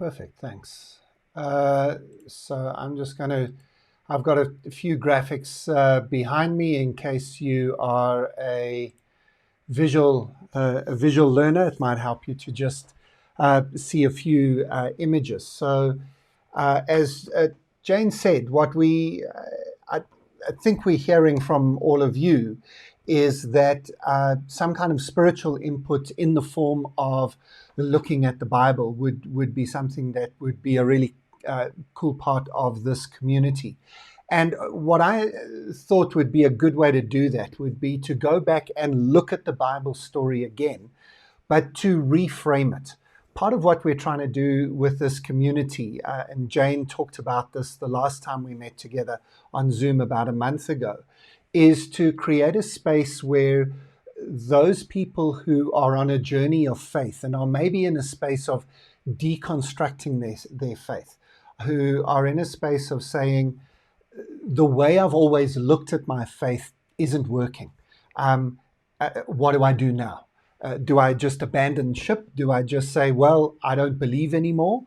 Perfect, thanks. So I'm just going to, I've got a few graphics behind me in case you are a visual learner. It might help you to just see a few images. So as Jane said, what I think we're hearing from all of you is that some kind of spiritual input in the form of looking at the Bible would be something that would be a really cool part of this community. And what I thought would be a good way to do that would be to go back and look at the Bible story again, but to reframe it. Part of what we're trying to do with this community, and Jane talked about this the last time we met together on Zoom about a month ago, is to create a space where those people who are on a journey of faith and are maybe in a space of deconstructing their faith, who are in a space of saying, the way I've always looked at my faith isn't working. What do I do now? Do I just abandon ship? Do I just say, well, I don't believe anymore?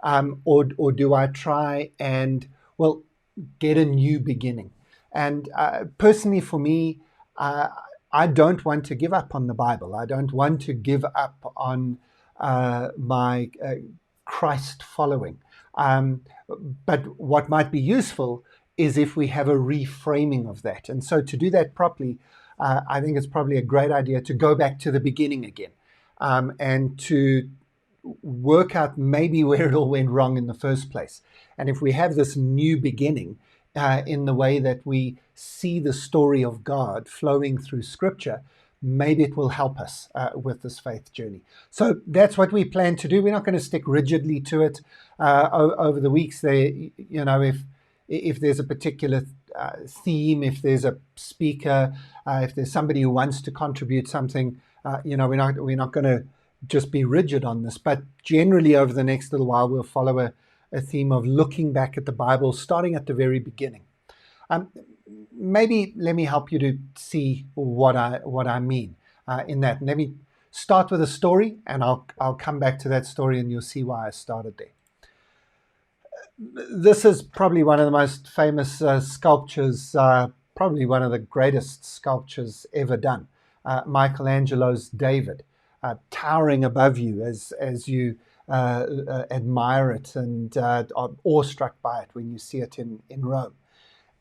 Or do I try and, well, get a new beginning? And personally for me, I don't want to give up on the Bible. I don't want to give up on my Christ following. But what might be useful is if we have a reframing of that. And so to do that properly, I think it's probably a great idea to go back to the beginning again and to work out maybe where it all went wrong in the first place. And if we have this new beginning in the way that we see the story of God flowing through Scripture, maybe it will help us with this faith journey. So that's what we plan to do. We're not going to stick rigidly to it over the weeks. If there's a particular theme, if there's a speaker, if there's somebody who wants to contribute something, we're not going to just be rigid on this. But generally, over the next little while, we'll follow a theme of looking back at the Bible, starting at the very beginning. Maybe let me help you to see what I mean in that. Let me start with a story, and I'll come back to that story, and you'll see why I started there. This is probably one of the most famous sculptures, probably one of the greatest sculptures ever done. Michelangelo's David, towering above you as you admire it and are awestruck by it when you see it in Rome.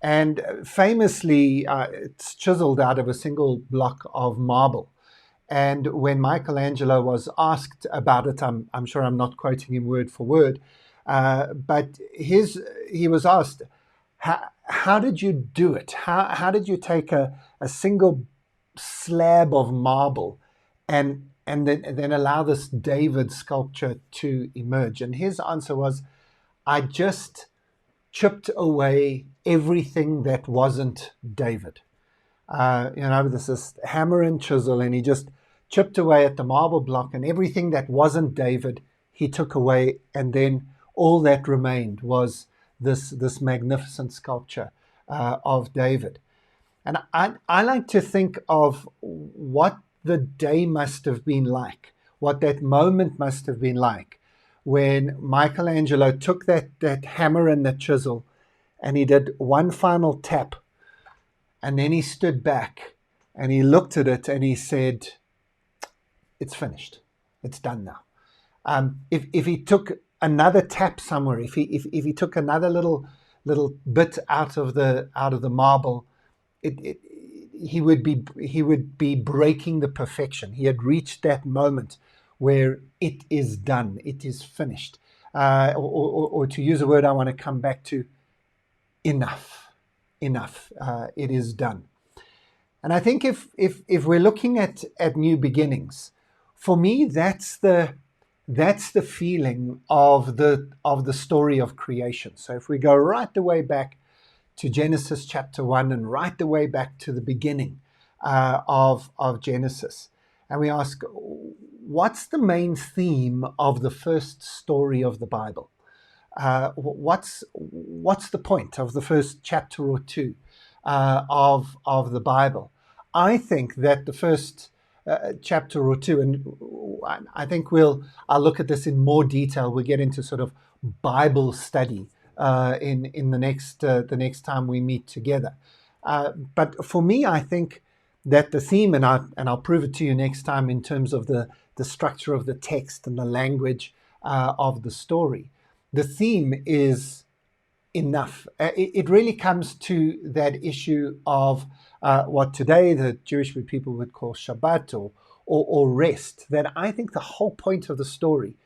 And famously, it's chiseled out of a single block of marble. And when Michelangelo was asked about it, I'm sure I'm not quoting him word for word, but he was asked, how did you do it? How did you take a single slab of marble and then allow this David sculpture to emerge? And his answer was, I just chipped away everything that wasn't David. There's this hammer and chisel, and he just chipped away at the marble block, and everything that wasn't David, he took away, and then all that remained was this magnificent sculpture of David. And I like to think of what the day must have been like, what that moment must have been like when Michelangelo took that hammer and the chisel and he did one final tap, and then he stood back and he looked at it and he said, it's finished. It's done now. If he took another tap somewhere, if he took another little bit out of the marble, he would be breaking the perfection. He had reached that moment where it is done, it is finished, or to use a word I want to come back to, enough. It is done. And I think if we're looking at new beginnings, for me that's the feeling of the story of creation. So if we go right the way back to Genesis chapter 1 and right the way back to the beginning of Genesis, and we ask, what's the main theme of the first story of the Bible? What's the point of the first chapter or two of the Bible? I think that the first chapter or two, and I think I'll look at this in more detail. We'll get into sort of Bible study in the next time we meet together. But for me, I think that the theme, and I'll prove it to you next time in terms of the structure of the text and the language of the story. The theme is enough. It really comes to that issue of what today the Jewish people would call Shabbat or rest. That I think the whole point of the story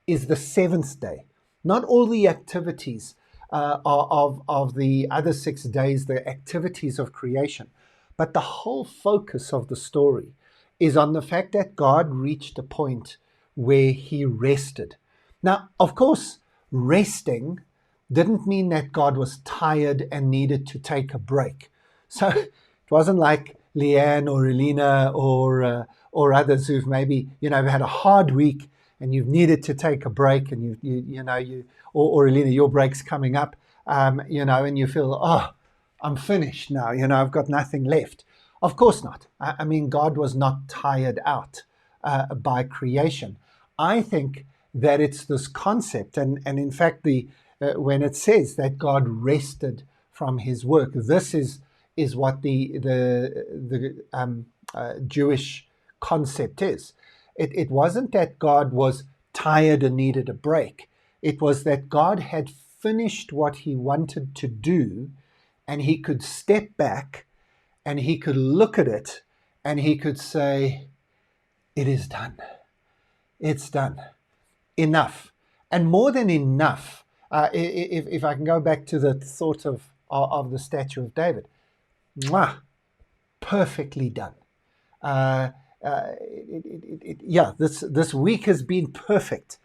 is the seventh day, not all the activities of the other 6 days, the activities of creation, but the whole focus of the story is on the fact that God reached a point where he rested. Now, of course, resting didn't mean that God was tired and needed to take a break. So it wasn't like Leanne or Elena or others who've maybe had a hard week and you've needed to take a break, and or Elena, your break's coming up, and you feel, oh, I'm finished now. I've got nothing left. Of course not. I mean, God was not tired out by creation. I think that it's this concept, and in fact, when it says that God rested from his work, this is what the Jewish concept is. It wasn't that God was tired and needed a break. It was that God had finished what he wanted to do, and he could step back and he could look at it and he could say, it is done. It's done. Enough. And more than enough, if I can go back to the thought of the statue of David, perfectly done. This week has been perfect,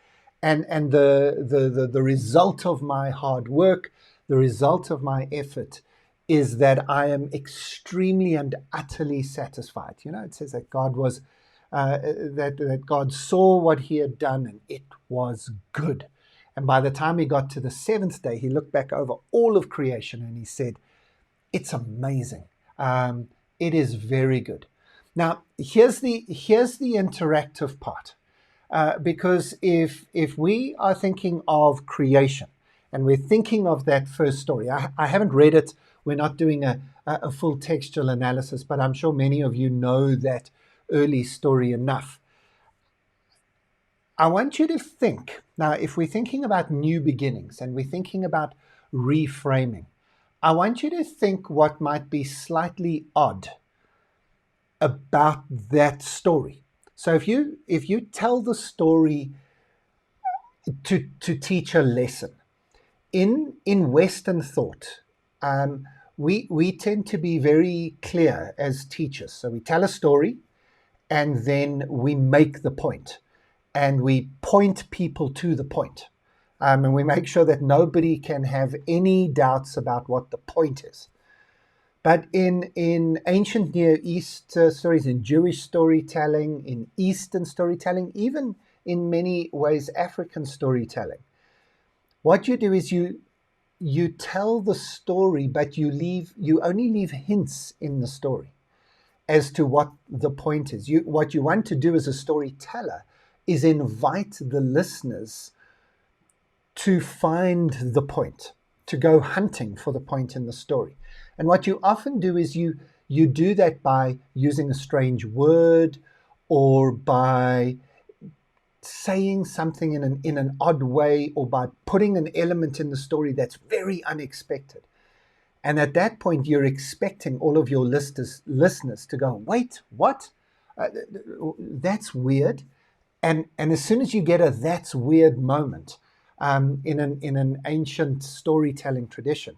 and the result of my hard work, the result of my effort, is that I am extremely and utterly satisfied. It says that God was that God saw what he had done, and it was good. And by the time he got to the seventh day, he looked back over all of creation and he said, "It's amazing. It is very good." Now, here's the interactive part, because if we are thinking of creation and we're thinking of that first story, I haven't read it. We're not doing a full textual analysis, but I'm sure many of you know that early story enough. I want you to think, now, if we're thinking about new beginnings and we're thinking about reframing, I want you to think what might be slightly odd about that story. So if you tell the story to teach a lesson, in Western thought, we tend to be very clear as teachers. So we tell a story and then we make the point, and we point people to the point. And we make sure that nobody can have any doubts about what the point is. But in ancient Near East stories, in Jewish storytelling, in Eastern storytelling, even in many ways African storytelling, what you do is you tell the story, but you only leave hints in the story as to what the point is. What you want to do as a storyteller is invite the listeners to find the point, to go hunting for the point in the story. And what you often do is you do that by using a strange word, or by saying something in an odd way, or by putting an element in the story that's very unexpected. And at that point, you're expecting all of your listeners to go, "Wait, what? That's weird." And as soon as you get a "that's weird" moment in an ancient storytelling tradition,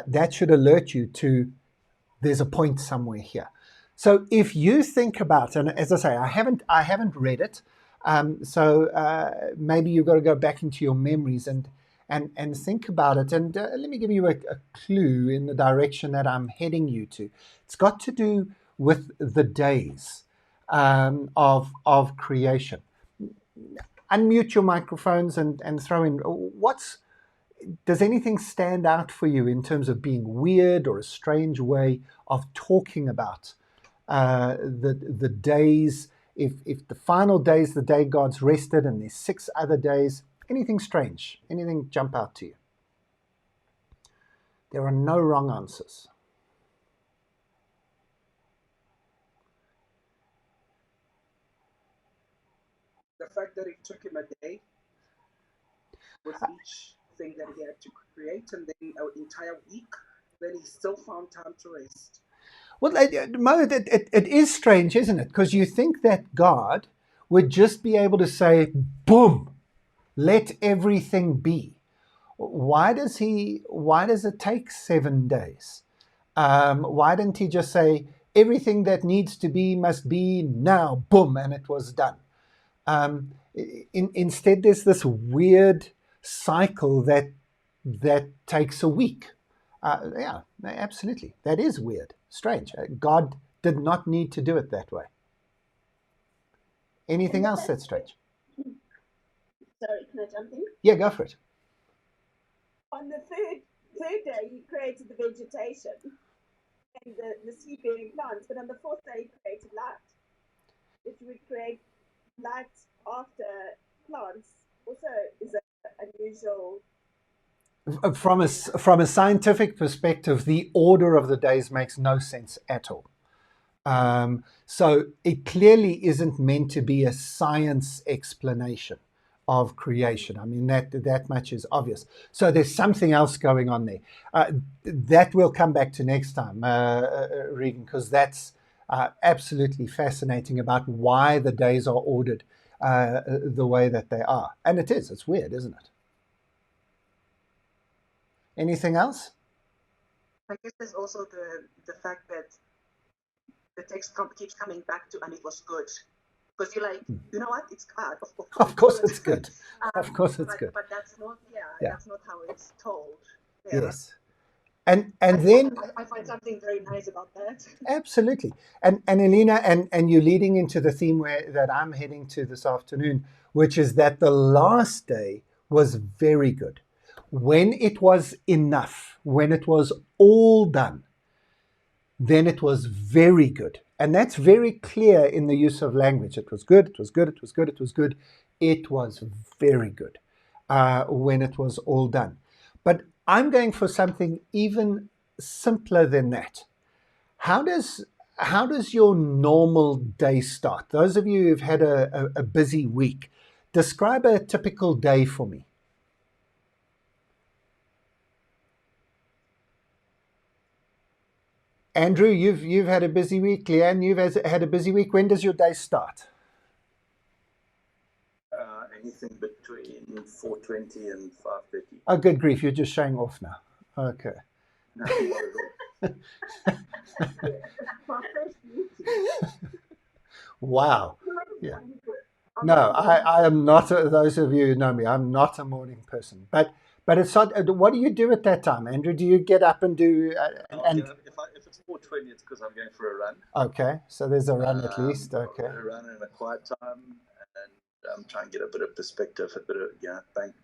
that should alert you to there's a point somewhere here. So if you think about, and as I say, I haven't read it, so maybe you've got to go back into your memories and think about it. And let me give you a clue in the direction that I'm heading you to. It's got to do with the days of creation. Unmute your microphones and throw in does anything stand out for you in terms of being weird or a strange way of talking about the days if the final day is the day God's rested and there's 6 other days, anything strange, anything jump out to you? There are no wrong answers. The fact that it took him a day with each thing that he had to create, and then an entire week, then he still found time to rest. Well, it is strange, isn't it? Because you think that God would just be able to say, boom, let everything be. Why does it take 7 days? Why didn't he just say, everything that needs to be must be now, boom, and it was done? Instead, there's this weird cycle that takes a week. Yeah, absolutely. That is weird, strange. God did not need to do it that way. Anything else that's strange? Sorry, can I jump in? Yeah, go for it. On the third day, he created the vegetation and the seed-bearing plants, but on the fourth day, he created light. If you would create light after plants, also is an unusual. From a scientific perspective, the order of the days makes no sense at all. So it clearly isn't meant to be a science explanation of creation. I mean, that much is obvious. So there's something else going on there. That we'll come back to next time, Regan, because that's absolutely fascinating about why the days are ordered the way that they are. And it's weird, isn't it? Anything else? I guess there's also the fact that the text keeps coming back to, and it was good. Because you're like, you know what? It's God. Of course it's good. Of course it's good. But that's not, that's not how it's told. Yeah. Yes. And then I find something very nice about that. Absolutely. And Elena, and you're leading into the theme that I'm heading to this afternoon, which is that the last day was very good. When it was enough, when it was all done, then it was very good. And that's very clear in the use of language. It was good, it was good, it was good, it was good. It was very good when it was all done. But I'm going for something even simpler than that. How does your normal day start? Those of you who've had a busy week, describe a typical day for me. Andrew, you've had a busy week. Leanne, you've had a busy week. When does your day start? Anything between 4:20 and 5:30. Oh, good grief! You're just showing off now. Okay. No, not at all. Wow. Yeah. No, I am not. Those of you who know me, I'm not a morning person. But it's not. What do you do at that time, Andrew? Do you get up and do? If it's 4:20, it's because I'm going for a run. Okay, so there's a run at least. Okay. A run in a quiet time, and try and get a bit of perspective, a bit of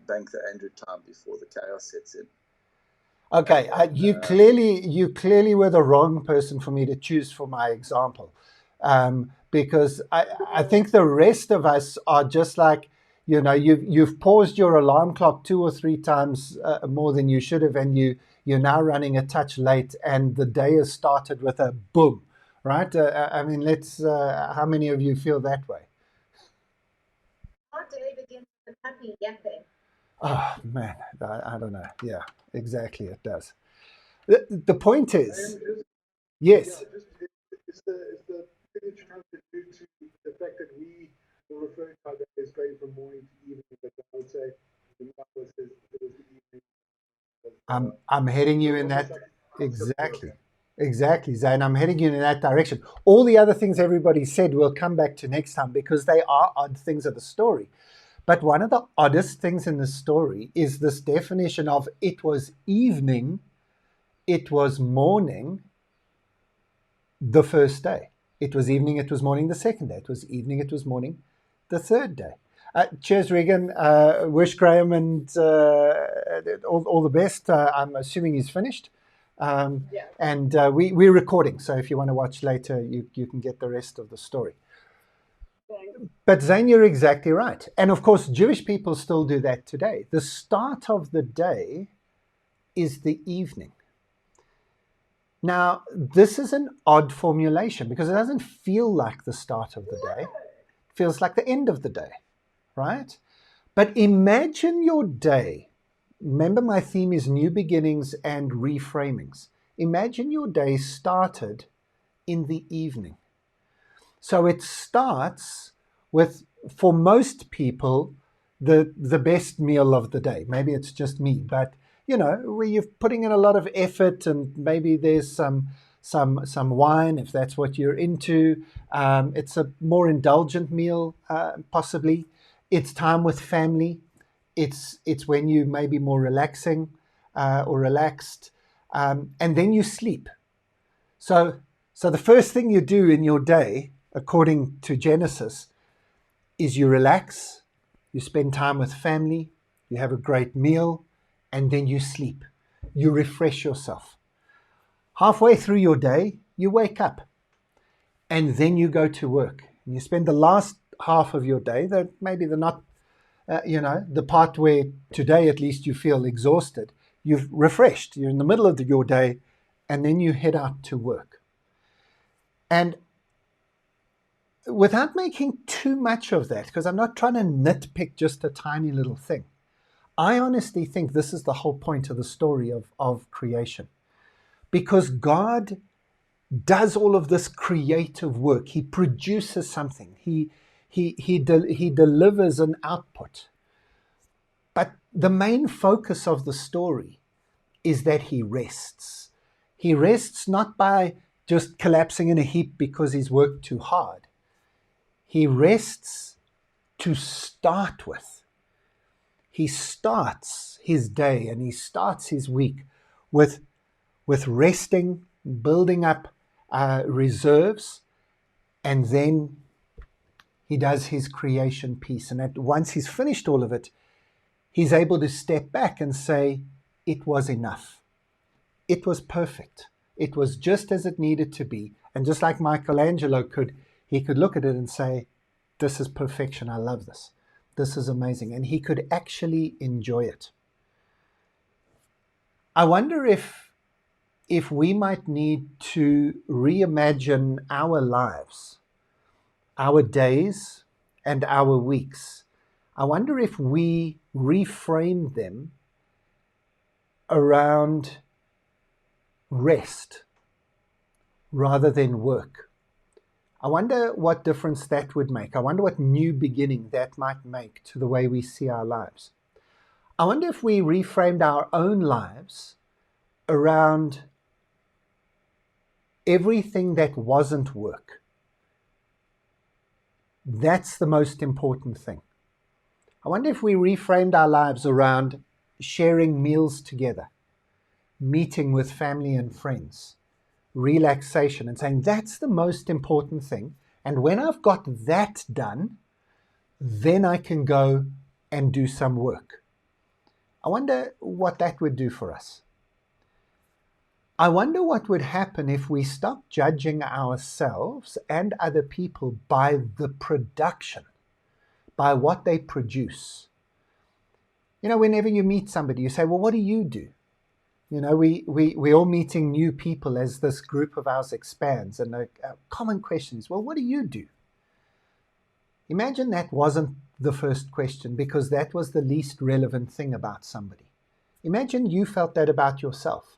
bank the Andrew time before the chaos sets in. Okay, you clearly were the wrong person for me to choose for my example, because I think the rest of us are just like, you've paused your alarm clock 2 or 3 times more than you should have, and you're now running a touch late, and the day has started with a boom, right? I mean, how many of you feel that way? Our day begins with a happy yapping. Oh man, I don't know. Yeah, exactly, it does. The point is, yes. Is the thing that you're trying to do to the fact that we will refer to our day as going from morning to evening, but I would say the Bible says it was the evening. I'm heading you in that exactly, Zane. I'm heading you in that direction. All the other things everybody said we'll come back to next time because they are odd things of the story. But one of the oddest things in the story is this definition of it was evening, it was morning, the first day. It was evening, it was morning the second day. It was evening, it was morning the third day. Cheers, Regan. Wish Graeme and all the best. I'm assuming he's finished. Yeah. And we're recording, so if you want to watch later, you can get the rest of the story. But Zane, you're exactly right. And of course, Jewish people still do that today. The start of the day is the evening. Now, this is an odd formulation because it doesn't feel like the start of the day. It feels like the end of the day, right? But imagine your day. Remember, my theme is new beginnings and reframings. Imagine your day started in the evening. So it starts with, for most people, the best meal of the day. Maybe it's just me, but you know, where you're putting in a lot of effort, and maybe there's some wine if that's what you're into. It's a more indulgent meal, possibly. It's time with family. It's when you may be more relaxing or relaxed, and then you sleep. So the first thing you do in your day, according to Genesis, is you relax, you spend time with family, you have a great meal, and then you sleep. You refresh yourself. Halfway through your day, you wake up, and then you go to work. And you spend the last half of your day, that maybe they're not, the part where today at least you feel exhausted, you've refreshed, you're in the middle of your day, and then you head out to work. And without making too much of that, because I'm not trying to nitpick just a tiny little thing, I honestly think this is the whole point of the story of creation. Because God does all of this creative work. He produces something. He delivers an output. But the main focus of the story is that he rests. He rests not by just collapsing in a heap because he's worked too hard. He rests to start with. He starts his day and he starts his week with resting, building up reserves, and then he does his creation piece. And once he's finished all of it, he's able to step back and say, it was enough. It was perfect. It was just as it needed to be. And just like Michelangelo could look at it and say, this is perfection. I love this. This is amazing. And he could actually enjoy it. I wonder if we might need to reimagine our lives, our days, and our weeks. I wonder if we reframe them around rest rather than work. I wonder what difference that would make. I wonder what new beginning that might make to the way we see our lives. I wonder if we reframed our own lives around everything that wasn't work. That's the most important thing. I wonder if we reframed our lives around sharing meals together, meeting with family and friends, relaxation, and saying that's the most important thing. And when I've got that done, then I can go and do some work. I wonder what that would do for us. I wonder what would happen if we stopped judging ourselves and other people by the production, by what they produce. You know, whenever you meet somebody, you say, well, what do you do? You know, we're all meeting new people as this group of ours expands. And a common question is, well, what do you do? Imagine that wasn't the first question because that was the least relevant thing about somebody. Imagine you felt that about yourself,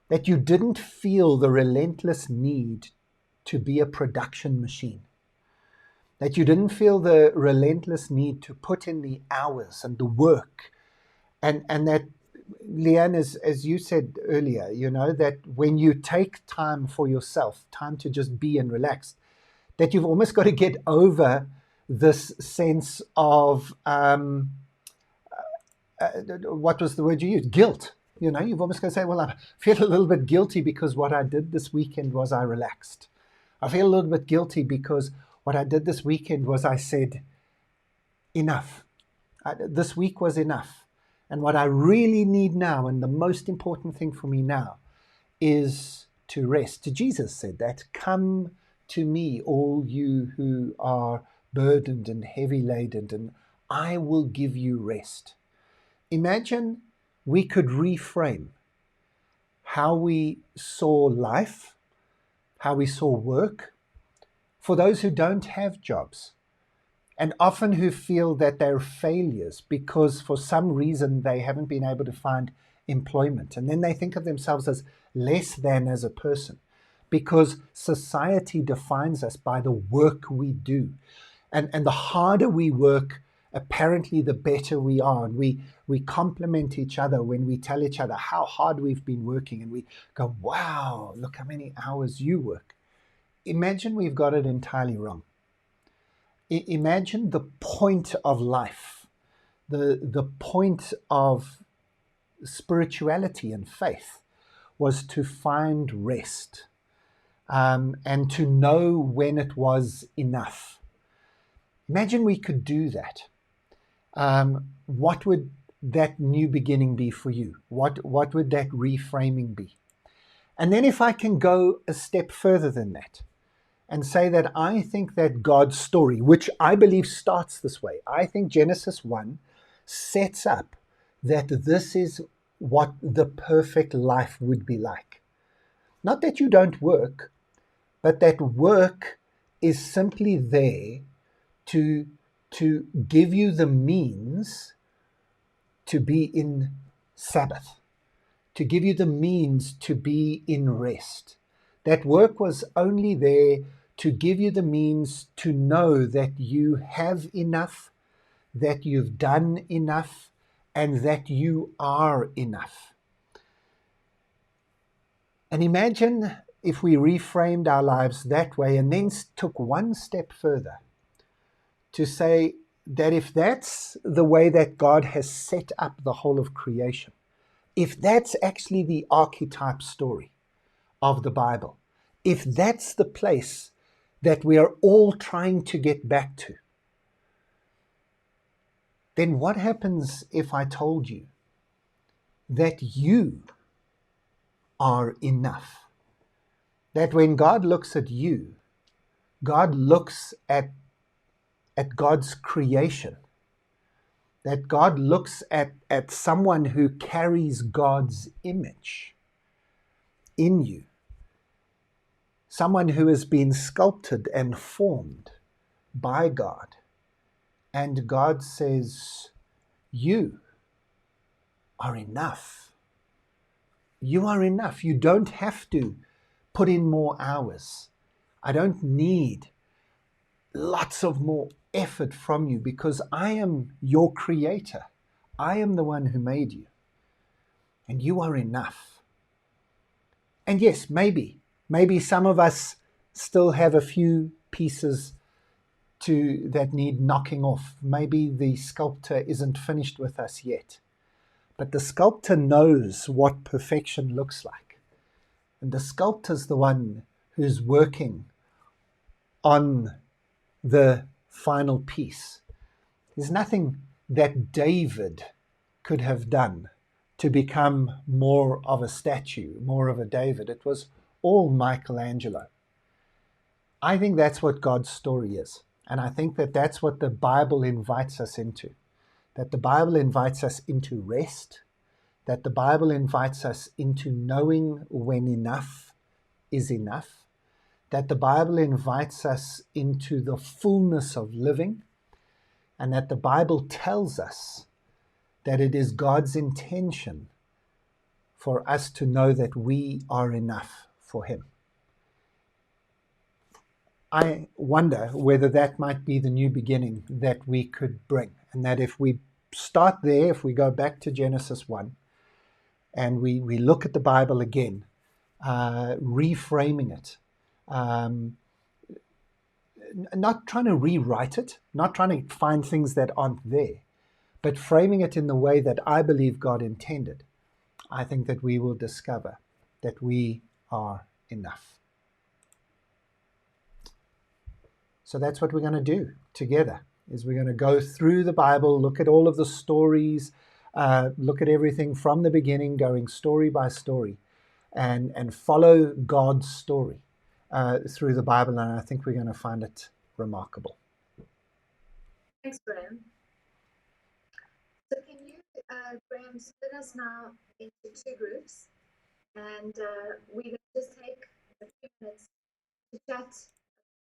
that you didn't feel the relentless need to be a production machine, that you didn't feel the relentless need to put in the hours and the work, and that, Leanne, as you said earlier, you know, that when you take time for yourself, time to just be and relax, that you've almost got to get over this sense of, what was the word you used? Guilt. You know, you've almost got to say, well, I feel a little bit guilty because what I did this weekend was I relaxed. I feel a little bit guilty because what I did this weekend was I said, enough. This week was enough. And what I really need now, and the most important thing for me now, is to rest. Jesus said that, come to me, all you who are burdened and heavy laden, and I will give you rest. Imagine we could reframe how we saw life, how we saw work, for those who don't have jobs, and often who feel that they're failures because for some reason they haven't been able to find employment. And then they think of themselves as less than as a person because society defines us by the work we do. And the harder we work, apparently the better we are. And we compliment each other when we tell each other how hard we've been working. And we go, wow, look how many hours you work. Imagine we've got it entirely wrong. Imagine the point of life, the point of spirituality and faith was to find rest and to know when it was enough. Imagine we could do that. What would that new beginning be for you? What would that reframing be? And then if I can go a step further than that and say that I think that God's story, which I believe starts this way, I think Genesis 1 sets up that this is what the perfect life would be like. Not that you don't work, but that work is simply there to give you the means to be in Sabbath, to give you the means to be in rest. That work was only there to give you the means to know that you have enough, that you've done enough, and that you are enough. And imagine if we reframed our lives that way and then took one step further to say that if that's the way that God has set up the whole of creation, if that's actually the archetype story of the Bible, if that's the place that we are all trying to get back to, then what happens if I told you that you are enough? That when God looks at you, God looks at God's creation, that God looks at someone who carries God's image in you, someone who has been sculpted and formed by God. And God says, you are enough. You are enough. You don't have to put in more hours. I don't need lots of more effort from you because I am your creator. I am the one who made you. And you are enough. And yes, maybe some of us still have a few pieces that need knocking off. Maybe the sculptor isn't finished with us yet. But the sculptor knows what perfection looks like. And the sculptor's the one who's working on the final piece. There's nothing that David could have done to become more of a statue, more of a David. It was all Michelangelo. I think that's what God's story is. And I think that that's what the Bible invites us into. That the Bible invites us into rest. That the Bible invites us into knowing when enough is enough. That the Bible invites us into the fullness of living. And that the Bible tells us that it is God's intention for us to know that we are enough for Him. I wonder whether that might be the new beginning that we could bring. And that if we start there, if we go back to Genesis 1, and we look at the Bible again, reframing it, not trying to rewrite it, not trying to find things that aren't there, but framing it in the way that I believe God intended, I think that we will discover that we are enough. So that's what we're going to do together, is we're going to go through the Bible, look at all of the stories, look at everything from the beginning, going story by story, and follow God's story through the Bible. And I think we're going to find it remarkable. Thanks, Graeme. So can you, Graeme, split us now into two groups, and we're going to just take a few minutes to chat